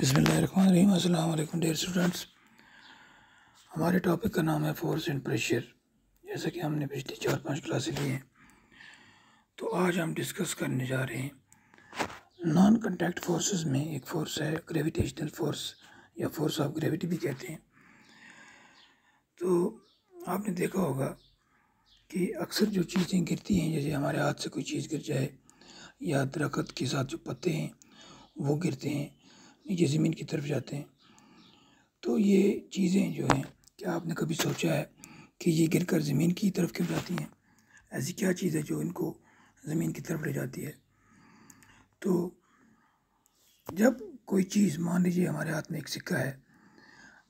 बिस्मिल्लाहिर्रहमानिर्रहीम। अस्सलाम वालेकुम डियर स्टूडेंट्स। हमारे टॉपिक का नाम है फोर्स एंड प्रेशर। जैसा कि हमने पिछली 4-5 क्लासें ली हैं, तो आज हम डिस्कस करने जा रहे हैं नॉन कॉन्टैक्ट फोर्सेस में एक फोर्स है ग्रेविटेशनल फोर्स या फोर्स ऑफ ग्रेविटी भी कहते हैं। तो आपने देखा होगा कि अक्सर जो चीज़ें गिरती हैं, जैसे हमारे हाथ से कोई चीज़ गिर जाए या दरख्त के साथ जो पत्ते हैं वो गिरते हैं, नीचे ज़मीन की तरफ जाते हैं। तो ये चीज़ें जो हैं, क्या आपने कभी सोचा है कि ये गिरकर ज़मीन की तरफ क्यों जाती हैं? ऐसी क्या चीज़ है जो इनको ज़मीन की तरफ ले जाती है? तो जब कोई चीज़, मान लीजिए हमारे हाथ में एक सिक्का है,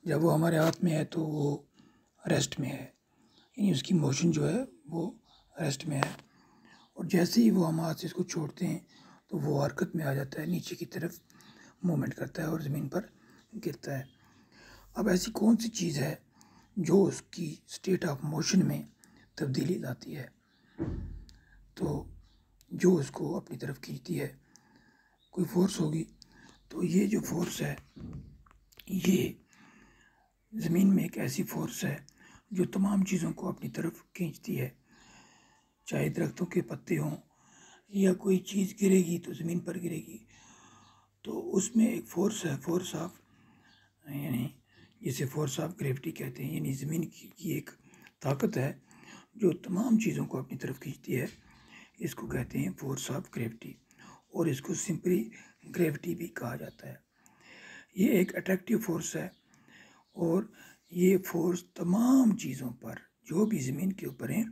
जब वो हमारे हाथ में है तो वो रेस्ट में है, यानी उसकी मोशन जो है वो रेस्ट में है। और जैसे ही वो हम हाथ से इसको छोड़ते हैं तो वो हरकत में आ जाता है, नीचे की तरफ मूवमेंट करता है और ज़मीन पर गिरता है। अब ऐसी कौन सी चीज़ है जो उसकी स्टेट ऑफ मोशन में तब्दीली लाती है, तो जो उसको अपनी खींचती खींचती है? कोई फोर्स होगी। तो ये जो फोर्स है, ये ज़मीन में एक ऐसी फोर्स है जो तमाम चीज़ों को अपनी तरफ खींचती है। चाहे दरख्तों के पत्ते हों या कोई चीज़ गिरेगी तो ज़मीन पर गिरेगी, तो उसमें एक फोर्स है, फोर्स ऑफ, यानी जिसे फोर्स ऑफ ग्रेविटी कहते हैं, यानी ज़मीन की एक ताकत है जो तमाम चीज़ों को अपनी तरफ खींचती है। इसको कहते हैं फोर्स ऑफ ग्रेविटी, और इसको सिंपली ग्रेविटी भी कहा जाता है। ये एक अट्रैक्टिव फोर्स है और ये फोर्स तमाम चीज़ों पर, जो भी ज़मीन के ऊपर हैं,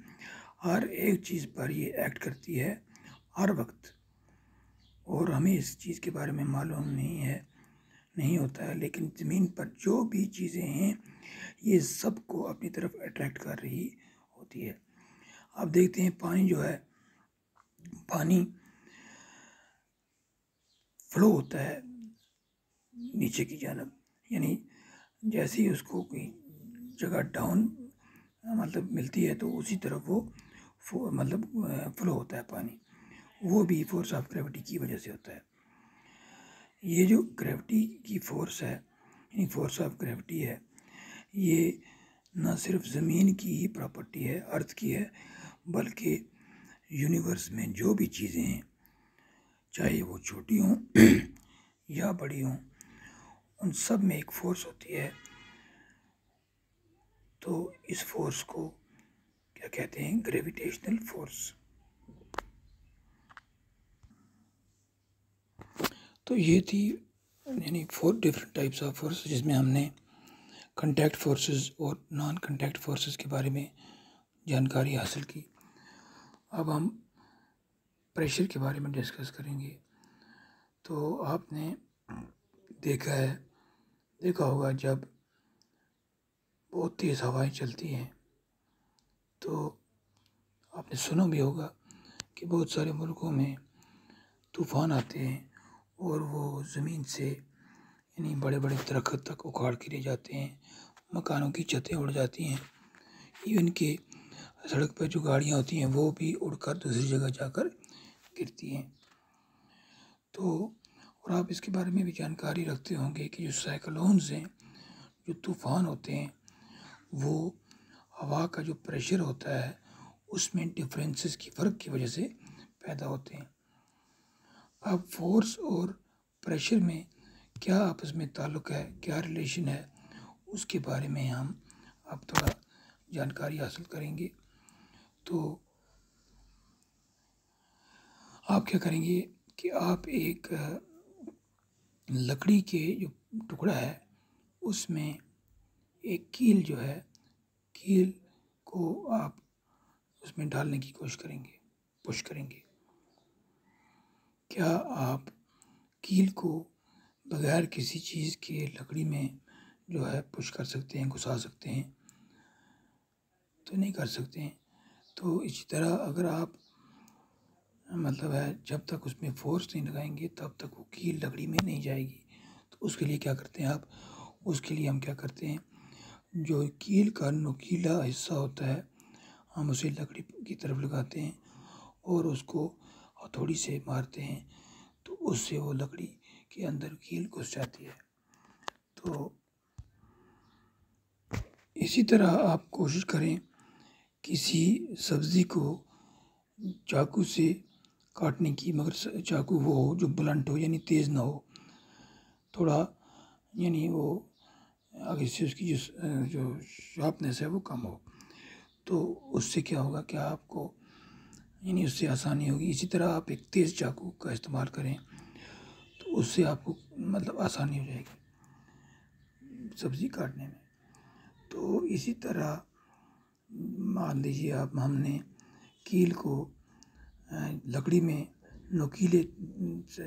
हर एक चीज़ पर ये एक्ट करती है हर वक्त। और हमें इस चीज़ के बारे में मालूम नहीं होता है, लेकिन ज़मीन पर जो भी चीज़ें हैं ये सबको अपनी तरफ अट्रैक्ट कर रही होती है। आप देखते हैं पानी जो है, पानी फ्लो होता है नीचे की जानब, यानी जैसे ही उसको कोई जगह डाउन मतलब मिलती है तो उसी तरफ वो फ्लो होता है पानी। वो भी फोर्स ऑफ ग्रेविटी की वजह से होता है। ये जो ग्रेविटी की फोर्स है, यानी फोर्स ऑफ ग्रेविटी है, ये न सिर्फ ज़मीन की ही प्रॉपर्टी है, अर्थ की है, बल्कि यूनिवर्स में जो भी चीज़ें हैं, चाहे वो छोटी हों या बड़ी हों, उन सब में एक फोर्स होती है। तो इस फोर्स को क्या कहते हैं? Gravitational force. तो ये थी यानी 4 डिफरेंट टाइप्स ऑफ फोर्स, जिसमें हमने कॉन्टैक्ट फोर्सेस और नॉन कॉन्टैक्ट फोर्सेस के बारे में जानकारी हासिल की। अब हम प्रेशर के बारे में डिस्कस करेंगे। तो आपने देखा होगा जब बहुत तेज़ हवाएं चलती हैं, तो आपने सुना भी होगा कि बहुत सारे मुल्कों में तूफ़ान आते हैं और वो ज़मीन से, यानी बड़े बड़े दरख्त तक उखाड़ के ले जाते हैं, मकानों की छतें उड़ जाती हैं, इवन के सड़क पर जो गाड़ियाँ होती हैं वो भी उड़कर दूसरी जगह जाकर गिरती हैं। तो और आप इसके बारे में भी जानकारी रखते होंगे कि जो साइक्लोन्स हैं, जो तूफ़ान होते हैं, वो हवा का जो प्रेशर होता है उसमें डिफरेंसेस की, फ़र्क की वजह से पैदा होते हैं। अब फोर्स और प्रेशर में क्या आपस में ताल्लुक़ है, क्या रिलेशन है, उसके बारे में हम अब थोड़ा जानकारी हासिल करेंगे। तो आप क्या करेंगे कि आप एक लकड़ी के जो टुकड़ा है उसमें एक कील जो है, कील को आप उसमें डालने की कोशिश करेंगे, पुश करेंगे। क्या आप कील को बगैर किसी चीज़ के लकड़ी में जो है पुश कर सकते हैं, घुसा सकते हैं? तो नहीं कर सकते हैं। तो इसी तरह अगर आप जब तक उसमें फोर्स नहीं लगाएंगे तब तक वो कील लकड़ी में नहीं जाएगी। तो उसके लिए क्या करते हैं आप? उसके लिए हम क्या करते हैं, जो कील का नुकीला हिस्सा होता है हम उसे लकड़ी की तरफ लगाते हैं और उसको हथौड़ी से मारते हैं, तो उससे वो लकड़ी के अंदर कील घुस जाती है। तो इसी तरह आप कोशिश करें किसी सब्ज़ी को चाकू से काटने की, मगर चाकू वो हो जो ब्लंट हो, यानी तेज़ ना हो, थोड़ा यानी वो आगे से उसकी जो शार्पनेस है वो कम हो। तो उससे क्या होगा, क्या आपको यानी उससे आसानी होगी। इसी तरह आप एक तेज़ चाकू का इस्तेमाल करें तो उससे आपको मतलब आसानी हो जाएगी सब्ज़ी काटने में। तो इसी तरह मान लीजिए हमने कील को लकड़ी में नुकीले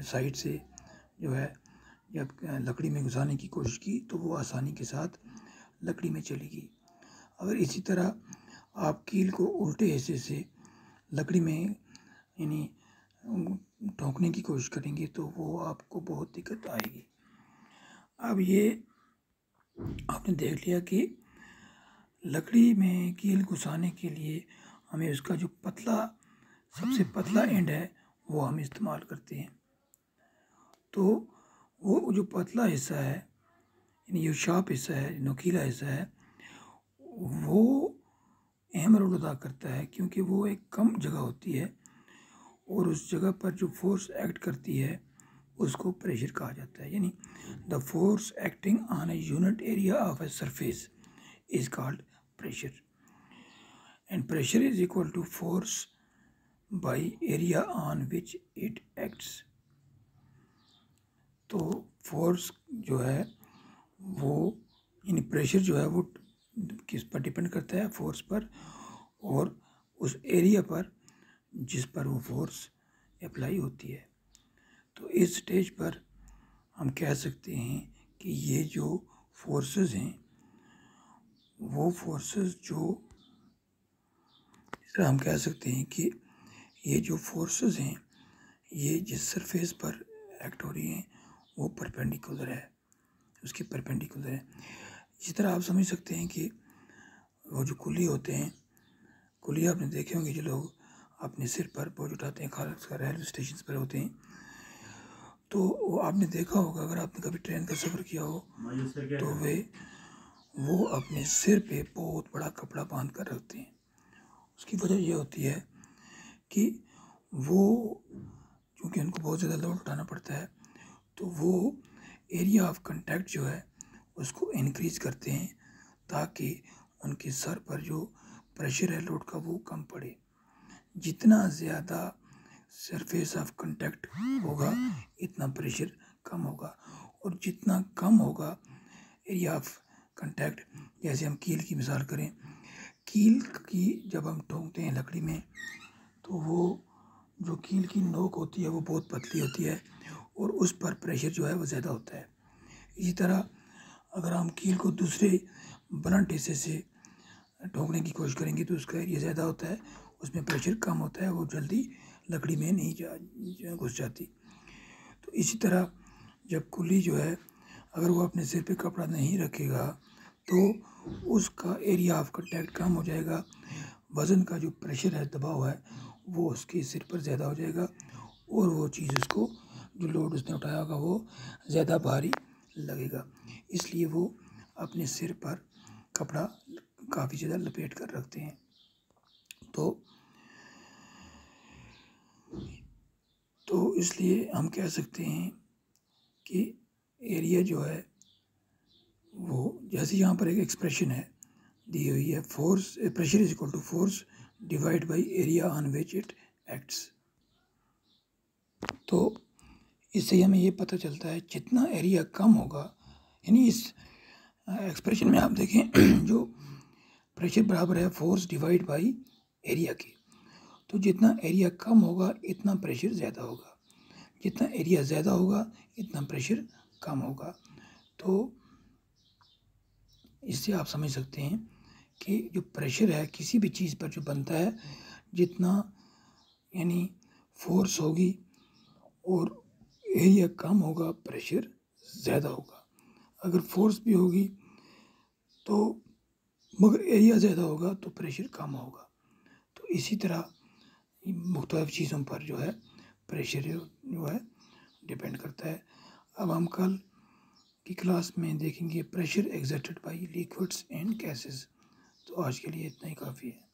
साइड से जो है जब लकड़ी में घुसाने की कोशिश की तो वो आसानी के साथ लकड़ी में चलेगी। अगर इसी तरह आप कील को उल्टे हिस्से से लकड़ी में यानी ठोकने की कोशिश करेंगे तो वो आपको बहुत दिक्कत आएगी। अब ये आपने देख लिया कि लकड़ी में कील घुसाने के लिए हमें उसका जो सबसे पतला एंड है वो हम इस्तेमाल करते हैं। तो वो जो पतला हिस्सा है यानी जो शार्प हिस्सा है, नुकीला हिस्सा है, वो अहम रोल अदा करता है क्योंकि वो एक कम जगह होती है और उस जगह पर जो फोर्स एक्ट करती है उसको प्रेशर कहा जाता है। यानी the force acting on a unit area of a surface is called pressure and pressure is equal to force by area on which it acts. तो फोर्स जो है वो यानी प्रेशर जो है वो किस पर डिपेंड करता है, फोर्स पर और उस एरिया पर जिस पर वो फोर्स अप्लाई होती है। तो इस स्टेज पर हम कह सकते हैं कि ये जो फोर्सेस हैं वो फोर्सेस जो इस तरह हम कह सकते हैं कि ये जो फोर्सेस हैं ये जिस सरफेस पर एक्ट हो रही हैं वो परपेंडिकुलर है, उसके परपेंडिकुलर है। इसी तरह आप समझ सकते हैं कि वो जो कुल्ली होते हैं, कुल्ली आपने देखे होंगे जो लोग अपने सिर पर बोझ उठाते हैं, खासकर रेलवे स्टेशन पर होते हैं। तो वो आपने देखा होगा अगर आपने कभी ट्रेन का सफ़र किया हो तो वो अपने सिर पे बहुत बड़ा कपड़ा बांध कर रखते हैं। उसकी वजह ये होती है कि वो क्योंकि उनको बहुत ज़्यादा लोड उठाना पड़ता है तो वो एरिया ऑफ कंटैक्ट जो है उसको इनक्रीज़ करते हैं ताकि उनके सर पर जो प्रेशर है लोड का वो कम पड़े। जितना ज़्यादा सरफेस ऑफ कंटैक्ट होगा इतना प्रेशर कम होगा और जितना कम होगा एरिया ऑफ कंटैक्ट, जैसे हम कील की मिसाल करें, कील की जब हम ठोकते हैं लकड़ी में तो वो जो कील की नोक होती है वो बहुत पतली होती है और उस पर प्रेशर जो है वो ज़्यादा होता है। इसी तरह अगर हम कील को दूसरे ब्लंट हिस्से से ठोकने की कोशिश करेंगे तो उसका एरिया ज़्यादा होता है, उसमें प्रेशर कम होता है, वो जल्दी लकड़ी में नहीं घुस जाती। तो इसी तरह जब कुल्ली जो है अगर वो अपने सिर पे कपड़ा नहीं रखेगा तो उसका एरिया ऑफ कंटैक्ट कम हो जाएगा, वज़न का जो प्रेशर है, दबाव है, वो उसके सिर पर ज़्यादा हो जाएगा और वो चीज़ उसको जो लोड उसने उठाया होगा वो ज़्यादा भारी लगेगा। इसलिए वो अपने सिर पर कपड़ा काफ़ी ज़्यादा लपेट कर रखते हैं। तो इसलिए हम कह सकते हैं कि एरिया जो है वो जैसे यहाँ पर एक एक्सप्रेशन है दी हुई है, force pressure is equal to force divide by area on which it acts. तो इससे हमें ये पता चलता है जितना एरिया कम होगा, यानी इस एक्सप्रेशन में आप देखें जो प्रेशर बराबर है फोर्स डिवाइड बाई एरिया के, तो जितना एरिया कम होगा इतना प्रेशर ज़्यादा होगा, जितना एरिया ज़्यादा होगा इतना प्रेशर कम होगा। तो इससे आप समझ सकते हैं कि जो प्रेशर है किसी भी चीज़ पर जो बनता है, जितना यानी फोर्स होगी और एरिया कम होगा प्रेशर ज़्यादा होगा। अगर फोर्स भी होगी तो मगर एरिया ज़्यादा होगा तो प्रेशर कम होगा। तो इसी तरह मुख्तलिफ चीज़ों पर जो है प्रेशर जो है डिपेंड करता है। अब हम कल की क्लास में देखेंगे pressure exerted by liquids and gases. तो आज के लिए इतना ही काफ़ी है।